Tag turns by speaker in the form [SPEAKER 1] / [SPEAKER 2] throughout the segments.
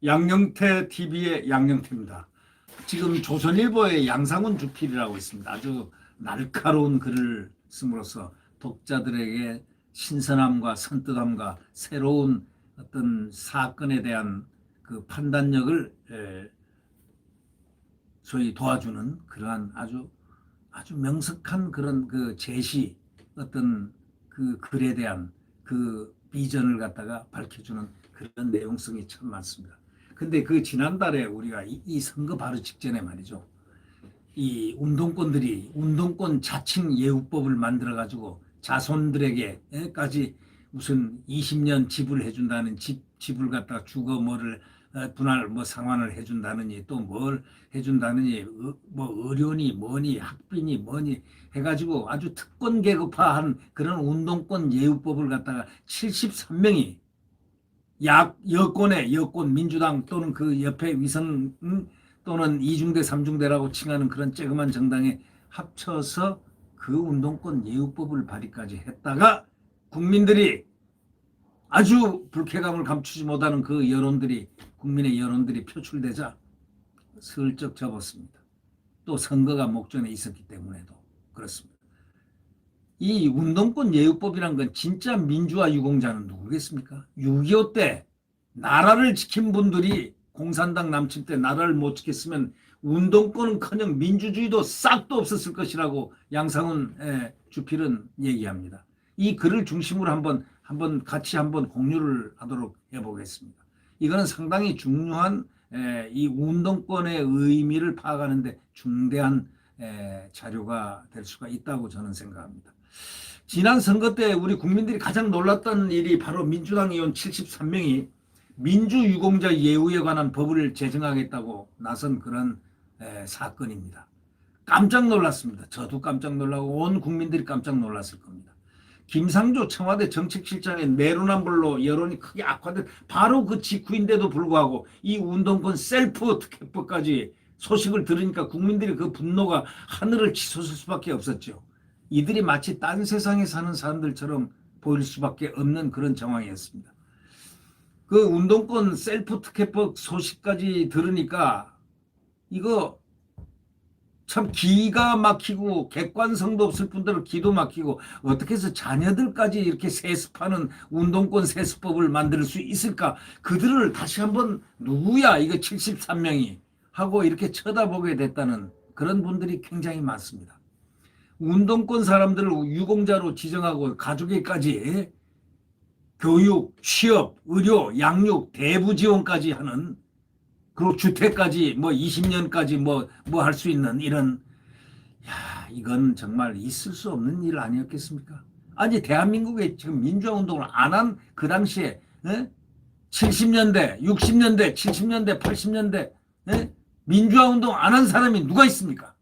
[SPEAKER 1] 양영태 TV의 양영태입니다. 지금 조선일보의 양상훈 주필이라고 있습니다. 아주 날카로운 글을 씀으로써 독자들에게 신선함과 선뜻함과 새로운 어떤 사건에 대한 그 판단력을 소위 도와주는 그러한 아주 명석한 그런 그 제시, 어떤 그 글에 대한 그 비전을 갖다가 밝혀주는 그런 내용성이 참 많습니다. 근데 그 지난달에 우리가 이 선거 바로 직전에 말이죠. 이 운동권들이 운동권 자칭 예우법을 만들어 가지고 자손들에게까지 무슨 20년 지불해 준다는 지불 갖다가 주거 뭐를 분할 뭐 상환을 해 준다느니 또 뭘 해 준다느니 뭐 의료니 뭐니 학비니 뭐니 해 가지고 아주 특권 계급화한 그런 운동권 예우법을 갖다가 73명이 여권 민주당 또는 그 옆에 위성 또는 이중대 삼중대라고 칭하는 그런 쬐그만 정당에 합쳐서 그 운동권 예우법을 발의까지 했다가 국민들이 아주 불쾌감을 감추지 못하는 그 여론들이 국민의 여론들이 표출되자 슬쩍 접었습니다. 또 선거가 목전에 있었기 때문에도 그렇습니다. 이 운동권 예우법이란 건 진짜 민주화 유공자는 누구겠습니까? 6.25 때 나라를 지킨 분들이 공산당 남침 때 나라를 못 지켰으면 운동권은커녕 민주주의도 싹도 없었을 것이라고 양상훈 주필은 얘기합니다. 이 글을 중심으로 한번 같이 공유를 하도록 해보겠습니다. 이거는 상당히 중요한 이 운동권의 의미를 파악하는데 중대한 자료가 될 수가 있다고 저는 생각합니다. 지난 선거 때 우리 국민들이 가장 놀랐던 일이 바로 민주당 의원 73명이 민주유공자 예우에 관한 법을 제정하겠다고 나선 그런 사건입니다. 깜짝 놀랐습니다. 저도 깜짝 놀라고 온 국민들이 깜짝 놀랐을 겁니다. 김상조 청와대 정책실장의 내로남불로 여론이 크게 악화된 바로 그 직후인데도 불구하고 이 운동권 셀프 특혜법까지 소식을 들으니까 국민들이 그 분노가 하늘을 치솟을 수밖에 없었죠. 이들이 마치 딴 세상에 사는 사람들처럼 보일 수밖에 없는 그런 정황이었습니다. 그 운동권 셀프 특혜법 소식까지 들으니까 이거 참 기가 막히고 객관성도 없을 뿐더러 기도 막히고 어떻게 해서 자녀들까지 이렇게 세습하는 운동권 세습법을 만들 수 있을까? 그들을 다시 한번 누구야 이거 73명이 하고 이렇게 쳐다보게 됐다는 그런 분들이 굉장히 많습니다. 운동권 사람들을 유공자로 지정하고 가족에까지 교육, 취업, 의료, 양육, 대부 지원까지 하는 그리고 주택까지 뭐 20년까지 뭐 할 수 있는 이런 이건 정말 있을 수 없는 일 아니었겠습니까? 아니 대한민국에 지금 민주화 운동을 안 한 그 당시에 70년대, 60년대, 70년대, 80년대 민주화 운동 안 한 사람이 누가 있습니까?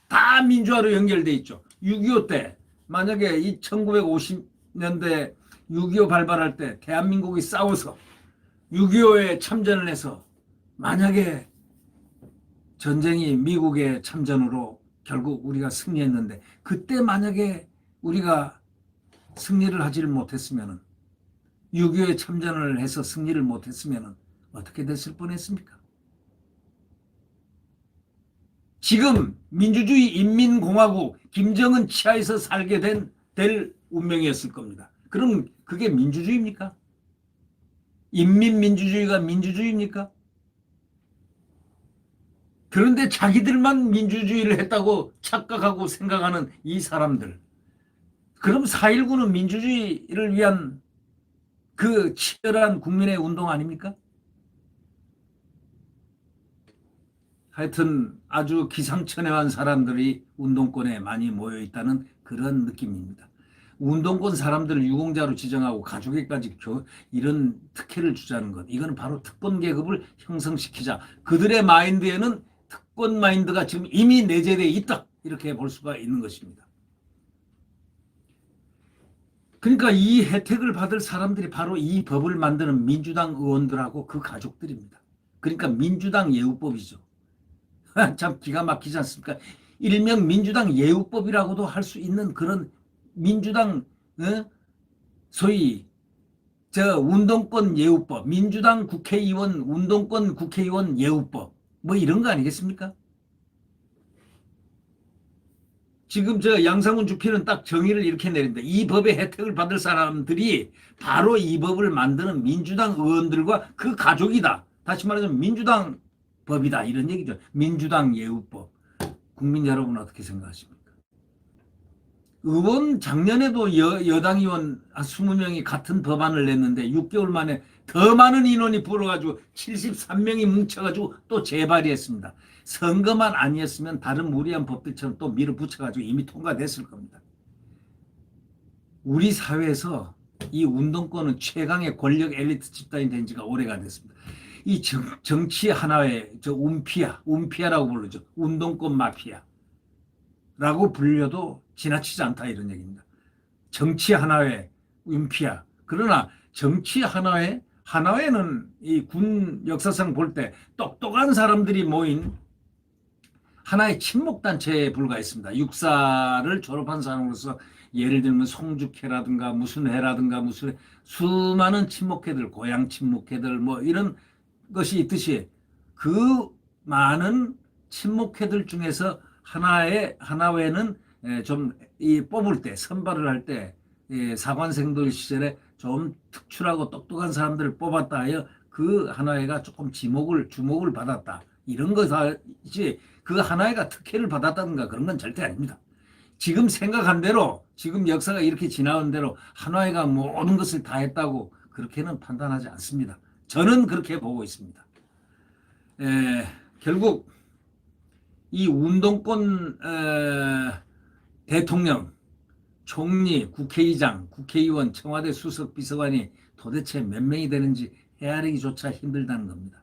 [SPEAKER 1] 다 민주화로 연결돼 있죠. 6.25 때 만약에 이 1950년대 6.25 발발할 때 대한민국이 싸워서 6.25에 참전을 해서 만약에 전쟁이 미국의 참전으로 결국 우리가 승리했는데 그때 만약에 우리가 승리를 하지를 못했으면 6.25에 참전을 해서 승리를 못했으면 어떻게 됐을 뻔했습니까? 지금 민주주의 인민공화국 김정은 치하에서 살게 될 운명이었을 겁니다. 그럼 그게 민주주의입니까? 인민민주주의가 민주주의입니까? 그런데 자기들만 민주주의를 했다고 착각하고 생각하는 이 사람들. 그럼 4.19는 민주주의를 위한 그 치열한 국민의 운동 아닙니까? 하여튼 아주 기상천외한 사람들이 운동권에 많이 모여 있다는 그런 느낌입니다. 운동권 사람들을 유공자로 지정하고 가족에까지 이런 특혜를 주자는 것. 이건 바로 특권 계급을 형성시키자. 그들의 마인드에는 특권 마인드가 지금 이미 내재되어 있다. 이렇게 볼 수가 있는 것입니다. 그러니까 이 혜택을 받을 사람들이 바로 이 법을 만드는 민주당 의원들하고 그 가족들입니다. 그러니까 민주당 예우법이죠. 참 기가 막히지 않습니까? 일명 민주당 예우법이라고도 할 수 있는 그런 민주당 소위 저 운동권 예우법, 민주당 국회의원 운동권 국회의원 예우법 뭐 이런 거 아니겠습니까? 지금 저 양상훈 주필은 딱 정의를 이렇게 내린다. 이 법의 혜택을 받을 사람들이 바로 이 법을 만드는 민주당 의원들과 그 가족이다. 다시 말하자면 민주당 법이다. 이런 얘기죠. 민주당 예우법. 국민 여러분 어떻게 생각하십니까? 의원 작년에도 여당 의원 한 20명이 같은 법안을 냈는데 6개월 만에 더 많은 인원이 불어가지고 73명이 뭉쳐가지고 또 재발의했습니다. 선거만 아니었으면 다른 무리한 법들처럼 또 밀어붙여가지고 이미 통과됐을 겁니다. 우리 사회에서 이 운동권은 최강의 권력 엘리트 집단이 된 지가 오래가 됐습니다. 이 정치 하나의 저 운피아라고 부르죠. 운동권 마피아. 라고 불려도 지나치지 않다 이런 얘기입니다. 정치 하나회 운피아. 그러나 정치 하나회는 이 군 역사상 볼 때 똑똑한 사람들이 모인 하나의 친목단체에 불과했습니다. 육사를 졸업한 사람으로서 예를 들면 송죽회라든가 무슨 회라든가 무슨 수많은 친목회들, 고향 친목회들 뭐 이런 것이 있듯이 그 많은 친목회들 중에서 하나회는 좀 이 뽑을 때 선발을 할 때 사관생들 시절에 좀 특출하고 똑똑한 사람들을 뽑았다 하여 그 하나회가 조금 주목을 받았다. 이런 것이지 그 하나회가 특혜를 받았다든가 그런 건 절대 아닙니다. 지금 생각한 대로 지금 역사가 이렇게 지나온 대로 하나회가 모든 것을 다 했다고 그렇게는 판단하지 않습니다. 저는 그렇게 보고 있습니다. 결국 이 운동권 대통령, 총리, 국회의장, 국회의원, 청와대 수석 비서관이 도대체 몇 명이 되는지 헤아리기조차 힘들다는 겁니다.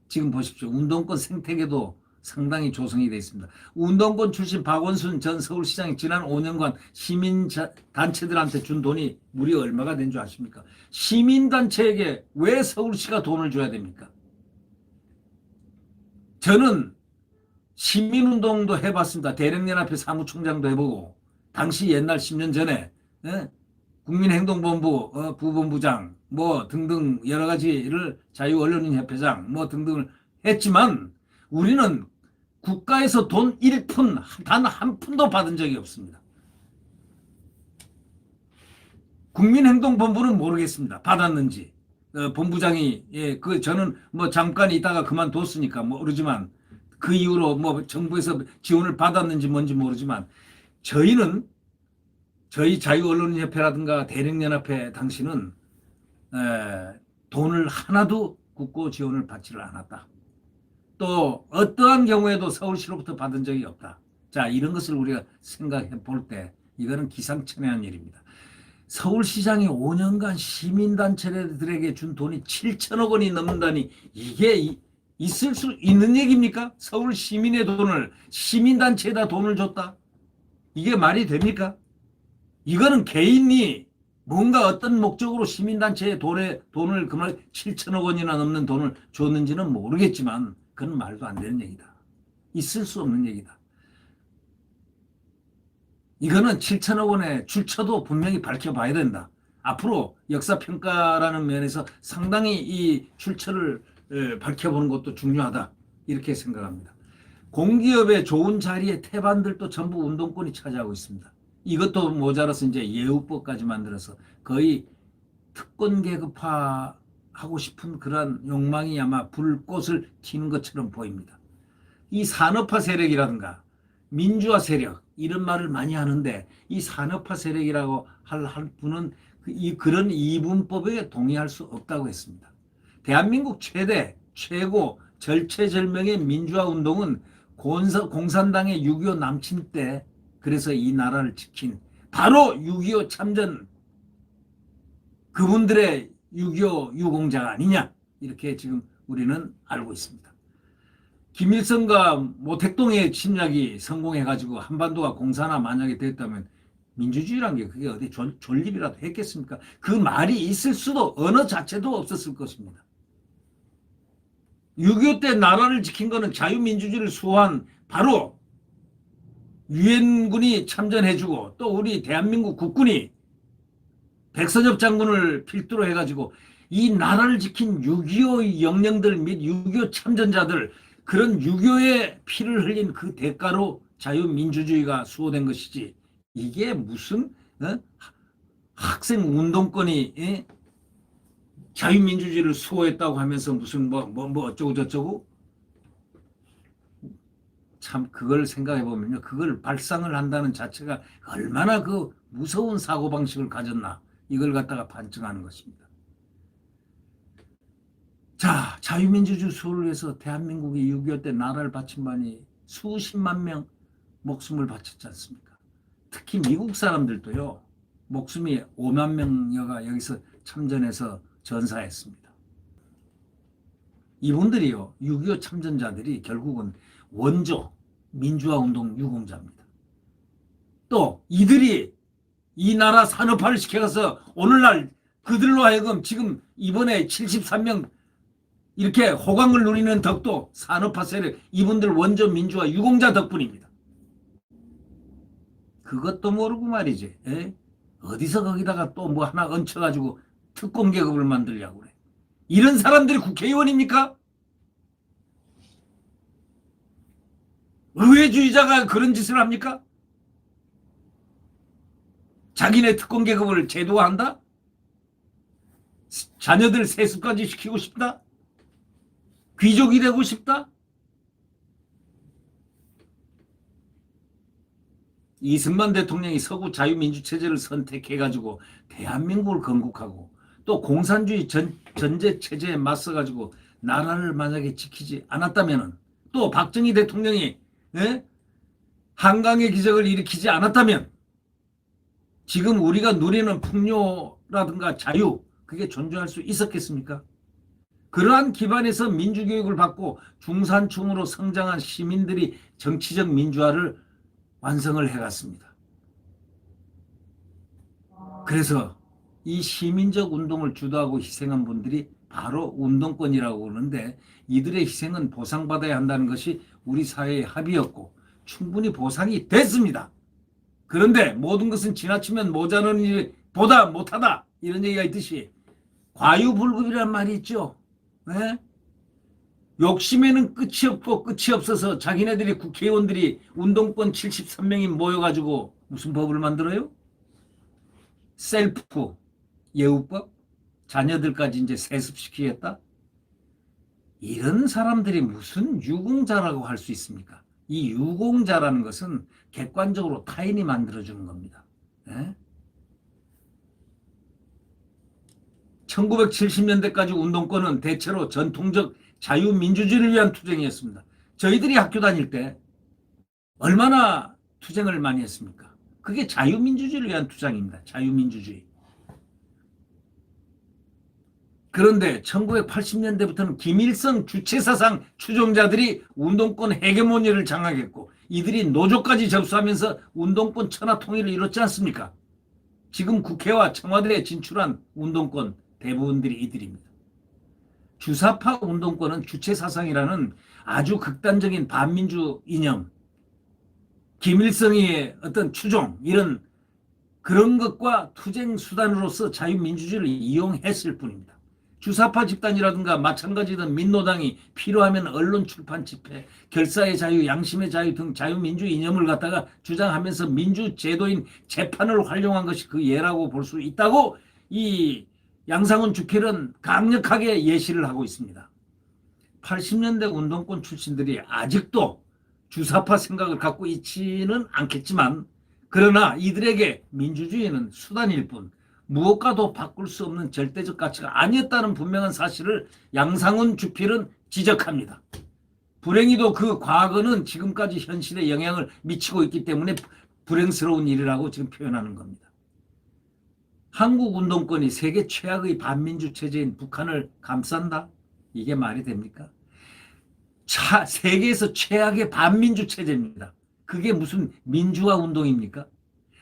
[SPEAKER 1] 지금 보십시오. 운동권 생태계도 상당히 조성이 되어 있습니다. 운동권 출신 박원순 전 서울시장이 지난 5년간 시민단체들한테 준 돈이 무려 얼마가 된 줄 아십니까? 시민단체에게 왜 서울시가 돈을 줘야 됩니까? 저는 시민운동도 해봤습니다. 대령연합회 사무총장도 해보고 당시 옛날 10년 전에 국민행동본부 부본부장 뭐 등등 여러 가지를 자유언론인협회장 뭐 등등을 했지만 우리는 국가에서 돈 1푼 단 한 푼도 받은 적이 없습니다. 국민행동본부는 모르겠습니다. 받았는지 본부장이 저는 뭐 잠깐 있다가 그만뒀으니까 모르지만 그 이후로 뭐 정부에서 지원을 받았는지 뭔지 모르지만 저희는 저희 자유언론인협회라든가 대령연합회 당시는 돈을 하나도 국고 지원을 받지를 않았다. 또 어떠한 경우에도 서울시로부터 받은 적이 없다. 자, 이런 것을 우리가 생각해 볼 때 이거는 기상천외한 일입니다. 서울시장이 5년간 시민단체들에게 준 돈이 7천억 원이 넘는다니 이게 있을 수 있는 얘기입니까? 서울 시민의 돈을 시민단체에다 돈을 줬다? 이게 말이 됩니까? 이거는 개인이 뭔가 어떤 목적으로 시민단체에 돈을 그만 7천억 원이나 넘는 돈을 줬는지는 모르겠지만 그건 말도 안 되는 얘기다. 있을 수 없는 얘기다. 이거는 7천억 원의 출처도 분명히 밝혀봐야 된다. 앞으로 역사평가라는 면에서 상당히 이 출처를 밝혀보는 것도 중요하다. 이렇게 생각합니다. 공기업의 좋은 자리에 태반들도 전부 운동권이 차지하고 있습니다. 이것도 모자라서 이제 예우법까지 만들어서 거의 특권 계급화하고 싶은 그런 욕망이 아마 불꽃을 튀는 것처럼 보입니다. 이 산업화 세력이라든가 민주화 세력 이런 말을 많이 하는데 이 산업화 세력이라고 할 분은 그런 이분법에 동의할 수 없다고 했습니다. 대한민국 최고 절체절명의 민주화 운동은 공산당의 6.25 남침 때 그래서 이 나라를 지킨 바로 6.25 참전 그분들의 6.25 유공자가 아니냐 이렇게 지금 우리는 알고 있습니다. 김일성과 모택동의 침략이 성공해가지고 한반도가 공산화 만약에 됐다면 민주주의란 게 그게 어디 존립이라도 했겠습니까? 그 말이 있을 수도 언어 자체도 없었을 것입니다. 6.25 때 나라를 지킨 거는 자유민주주의를 수호한 바로 유엔군이 참전해주고 또 우리 대한민국 국군이 백선엽 장군을 필두로 해가지고 이 나라를 지킨 6.25 영령들 및 6.25 참전자들, 그런 6.25의 피를 흘린 그 대가로 자유민주주의가 수호된 것이지, 이게 무슨 학생 운동권이 자유민주주의를 수호했다고 하면서 무슨 뭐 어쩌고 저쩌고. 참 그걸 생각해 보면요, 그걸 발상을 한다는 자체가 얼마나 그 무서운 사고방식을 가졌나, 이걸 갖다가 반증하는 것입니다. 자, 자유민주주의 수호를 위해서 대한민국이 6.25 때 나라를 바친 바니 수십만 명 목숨을 바쳤지 않습니까? 특히 미국 사람들도요, 목숨이 5만 명여가 여기서 참전해서 전사했습니다. 이분들이요, 6.25 참전자들이 결국은 원조 민주화운동 유공자입니다. 또 이들이 이 나라 산업화를 시켜서 오늘날 그들로 하여금 지금 이번에 73명 이렇게 호강을 누리는 덕도 산업화 세력, 이분들 원조 민주화 유공자 덕분입니다. 그것도 모르고 말이지, 어디서 거기다가 또 뭐 하나 얹혀가지고 특권 계급을 만들려고 그래. 이런 사람들이 국회의원입니까? 의회주의자가 그런 짓을 합니까? 자기네 특권 계급을 제도화한다? 자녀들 세습까지 시키고 싶다? 귀족이 되고 싶다? 이승만 대통령이 서구 자유민주체제를 선택해가지고 대한민국을 건국하고 또 공산주의 전제체제에 맞서가지고 나라를 만약에 지키지 않았다면, 또 박정희 대통령이 한강의 기적을 일으키지 않았다면 지금 우리가 누리는 풍요라든가 자유, 그게 존재할 수 있었겠습니까? 그러한 기반에서 민주교육을 받고 중산층으로 성장한 시민들이 정치적 민주화를 완성을 해갔습니다. 그래서 이 시민적 운동을 주도하고 희생한 분들이 바로 운동권이라고 그러는데, 이들의 희생은 보상받아야 한다는 것이 우리 사회의 합의였고 충분히 보상이 됐습니다. 그런데 모든 것은 지나치면 모자라는 일이 보다 못하다, 이런 얘기가 있듯이 과유불급이란 말이 있죠. 네? 욕심에는 끝이 없고 끝이 없어서 자기네들이 국회의원들이 운동권 73명이 모여가지고 무슨 법을 만들어요? 셀프 예우법? 자녀들까지 이제 세습시키겠다? 이런 사람들이 무슨 유공자라고 할 수 있습니까? 이 유공자라는 것은 객관적으로 타인이 만들어주는 겁니다. 네? 1970년대까지 운동권은 대체로 전통적 자유민주주의를 위한 투쟁이었습니다. 저희들이 학교 다닐 때 얼마나 투쟁을 많이 했습니까? 그게 자유민주주의를 위한 투쟁입니다. 자유민주주의. 그런데 1980년대부터는 김일성 주체사상 추종자들이 운동권 헤게모니를 장악했고 이들이 노조까지 접수하면서 운동권 천하통일을 이뤘지 않습니까? 지금 국회와 청와대에 진출한 운동권 대부분들이 이들입니다. 주사파 운동권은 주체사상이라는 아주 극단적인 반민주 이념, 김일성의 어떤 추종, 이런 그런 것과 투쟁 수단으로서 자유민주주의를 이용했을 뿐입니다. 주사파 집단이라든가 마찬가지든 민노당이 필요하면 언론, 출판, 집회, 결사의 자유, 양심의 자유 등 자유민주 이념을 갖다가 주장하면서 민주제도인 재판을 활용한 것이 그 예라고 볼 수 있다고 이 양상훈 주필은 강력하게 예시를 하고 있습니다. 80년대 운동권 출신들이 아직도 주사파 생각을 갖고 있지는 않겠지만, 그러나 이들에게 민주주의는 수단일 뿐 무엇과도 바꿀 수 없는 절대적 가치가 아니었다는 분명한 사실을 양상훈 주필은 지적합니다. 불행히도 그 과거는 지금까지 현실에 영향을 미치고 있기 때문에 불행스러운 일이라고 지금 표현하는 겁니다. 한국 운동권이 세계 최악의 반민주 체제인 북한을 감싼다? 이게 말이 됩니까? 세계에서 최악의 반민주 체제입니다. 그게 무슨 민주화 운동입니까?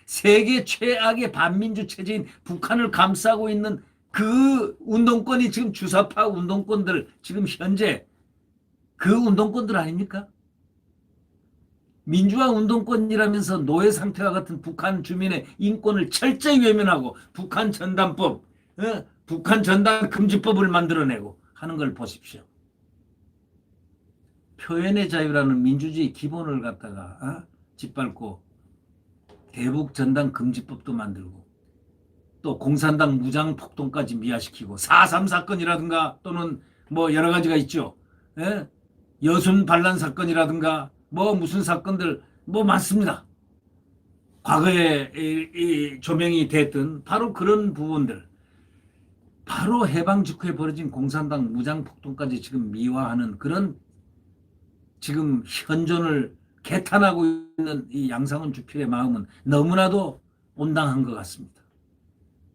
[SPEAKER 1] 세계 최악의 반민주 체제인 북한을 감싸고 있는 그 운동권이 지금 주사파 운동권들, 지금 현재 그 운동권들 아닙니까? 민주화 운동권이라면서 노예 상태와 같은 북한 주민의 인권을 철저히 외면하고 북한 전단법, 북한 전단 금지법을 만들어내고 하는 걸 보십시오. 표현의 자유라는 민주주의 기본을 갖다가 짓밟고 대북 전단 금지법도 만들고 또 공산당 무장 폭동까지 미화시키고 4.3 사건이라든가 또는 뭐 여러 가지가 있죠. 예? 여순 반란 사건이라든가 뭐 무슨 사건들 뭐 많습니다. 과거에 조명이 됐던 바로 그런 부분들, 바로 해방 직후에 벌어진 공산당 무장 폭동까지 지금 미화하는 그런 지금 현존을 개탄하고 있는 이 양상훈 주필의 마음은 너무나도 온당한 것 같습니다.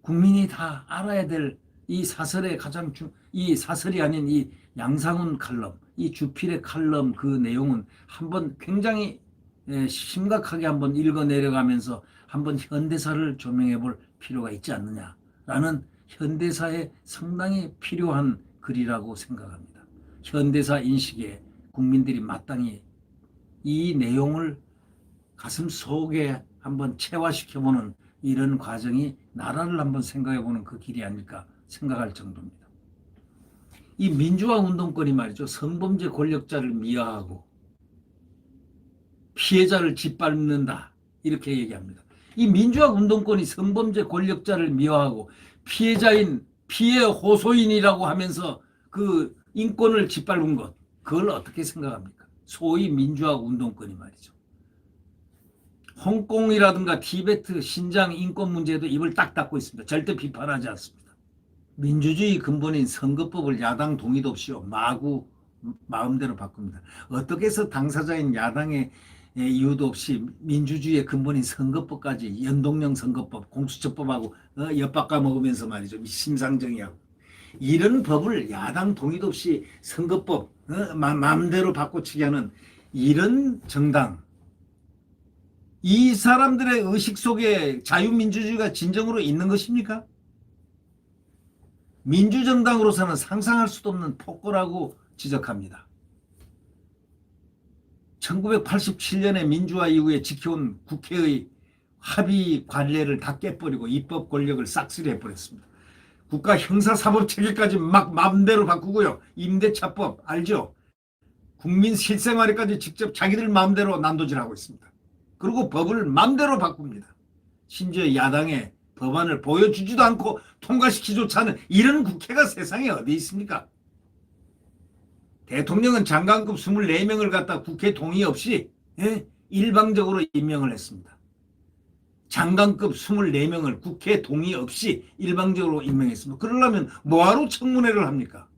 [SPEAKER 1] 국민이 다 알아야 될 이 사설의 이 사설이 아닌 이 양상훈 칼럼, 이 주필의 칼럼 그 내용은 한번 굉장히 심각하게 한번 읽어 내려가면서 한번 현대사를 조명해 볼 필요가 있지 않느냐라는 현대사에 상당히 필요한 글이라고 생각합니다. 현대사 인식에 국민들이 마땅히 이 내용을 가슴 속에 한번 체화시켜보는 이런 과정이 나라를 한번 생각해보는 그 길이 아닐까 생각할 정도입니다. 이 민주화 운동권이 말이죠. 성범죄 권력자를 미화하고 피해자를 짓밟는다 이렇게 얘기합니다. 이 민주화 운동권이 성범죄 권력자를 미화하고 피해자인 피해 호소인이라고 하면서 그 인권을 짓밟은 것, 그걸 어떻게 생각합니까? 소위 민주화 운동권이 말이죠. 홍콩이라든가 티베트, 신장 인권 문제도 입을 딱 닫고 있습니다. 절대 비판하지 않습니다. 민주주의 근본인 선거법을 야당 동의도 없이 마구 마음대로 바꿉니다. 어떻게 해서 당사자인 야당의 이유도 없이 민주주의의 근본인 선거법까지 연동형 선거법, 공수처법하고 엿바꿔 먹으면서 말이죠. 심상정이하고. 이런 법을 야당 동의도 없이 선거법 마음대로 바꿔치기 하는 이런 정당, 이 사람들의 의식 속에 자유민주주의가 진정으로 있는 것입니까? 민주정당으로서는 상상할 수도 없는 폭거라고 지적합니다. 1987년에 민주화 이후에 지켜온 국회의 합의 관례를 다 깨버리고 입법 권력을 싹쓸이 해버렸습니다. 국가 형사사법체계까지 막 마음대로 바꾸고요. 임대차법 알죠? 국민 실생활에까지 직접 자기들 마음대로 난도질하고 있습니다. 그리고 법을 마음대로 바꿉니다. 심지어 야당의 법안을 보여주지도 않고 통과시키조차 하는 이런 국회가 세상에 어디 있습니까? 대통령은 장관급 24명을 갖다 국회 동의 없이 일방적으로 임명을 했습니다. 장관급 24명을 국회 동의 없이 일방적으로 임명했습니다. 그러려면 뭐하러 청문회를 합니까?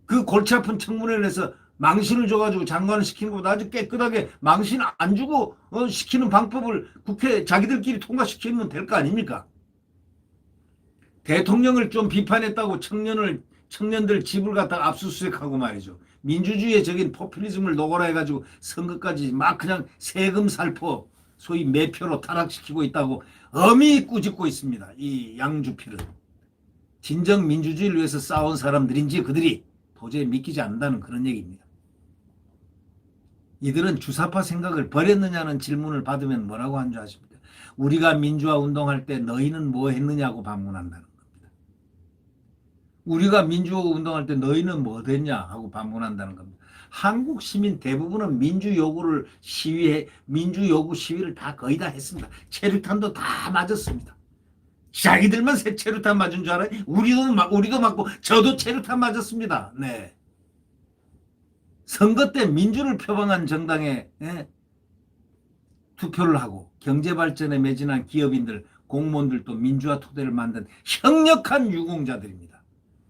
[SPEAKER 1] 그 골치 아픈 청문회를 해서 망신을 줘가지고 장관을 시키는 것보다 아주 깨끗하게 망신 안 주고 시키는 방법을 국회 자기들끼리 통과시키면 될 거 아닙니까? 대통령을 좀 비판했다고 청년들 집을 갖다가 압수수색하고 말이죠. 민주주의의 적인 포퓰리즘을 녹아라 해가지고 선거까지 막 그냥 세금 살포 소위 매표로 타락시키고 있다고 엄히 꾸짖고 있습니다. 이 양주필은. 진정 민주주의를 위해서 싸운 사람들인지 그들이 도저히 믿기지 않는다는 그런 얘기입니다. 이들은 주사파 생각을 버렸느냐는 질문을 받으면 뭐라고 한 줄 아십니까? 우리가 민주화 운동할 때 너희는 뭐 했느냐고 반문한다는 겁니다. 우리가 민주화 운동할 때 너희는 뭐 됐냐 하고 반문한다는 겁니다. 한국 시민 대부분은 민주 요구 시위를 다 거의 다 했습니다. 체류탄도 다 맞았습니다. 자기들만 체류탄 맞은 줄 알아요? 우리도 맞고 저도 체류탄 맞았습니다. 네. 선거 때 민주를 표방한 정당에 투표를 하고 경제발전에 매진한 기업인들, 공무원들도 민주화 토대를 만든 형력한 유공자들입니다.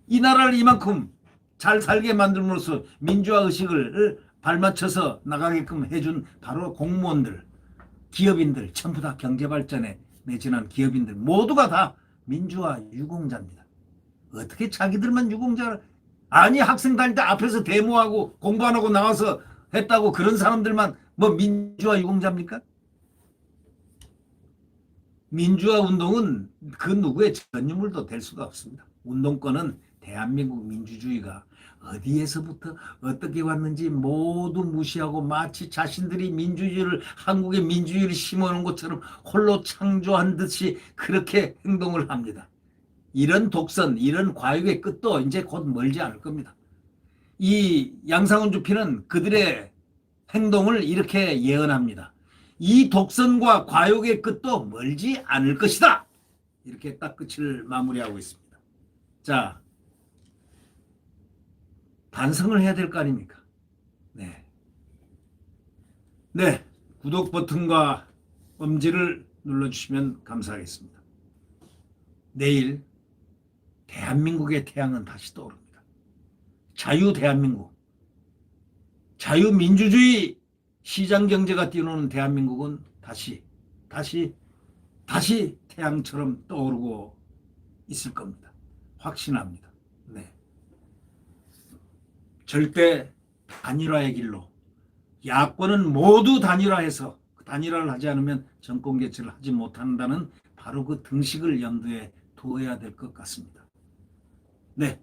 [SPEAKER 1] 이 나라를 이만큼 잘 살게 만들므로써 민주화 의식을 발맞춰서 나가게끔 해준 바로 공무원들, 기업인들, 전부 다 경제발전에 매진한 기업인들 모두가 다 민주화 유공자입니다. 어떻게 자기들만 유공자를 아니 학생 다닐 때 앞에서 데모하고 공부 안 하고 나와서 했다고 그런 사람들만 뭐 민주화 유공자입니까? 민주화 운동은 그 누구의 전유물도 될 수가 없습니다. 운동권은 대한민국 민주주의가 어디에서부터 어떻게 왔는지 모두 무시하고 마치 자신들이 민주주의를 한국의 민주주의를 심어놓은 것처럼 홀로 창조한 듯이 그렇게 행동을 합니다. 이런 독선, 이런 과욕의 끝도 이제 곧 멀지 않을 겁니다. 이 양상훈 주피는 그들의 행동을 이렇게 예언합니다. 이 독선과 과욕의 끝도 멀지 않을 것이다. 이렇게 딱 끝을 마무리하고 있습니다. 자, 반성을 해야 될 거 아닙니까? 네. 네. 구독 버튼과 엄지를 눌러주시면 감사하겠습니다. 내일 대한민국의 태양은 다시 떠오릅니다. 자유 대한민국, 자유민주주의 시장경제가 뛰어노는 대한민국은 다시 태양처럼 떠오르고 있을 겁니다. 확신합니다. 네. 절대 단일화의 길로 야권은 모두 단일화해서 단일화를 하지 않으면 정권 개최를 하지 못한다는 바로 그 등식을 염두에 두어야 될 것 같습니다. 네,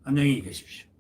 [SPEAKER 1] 안녕히 계십시오.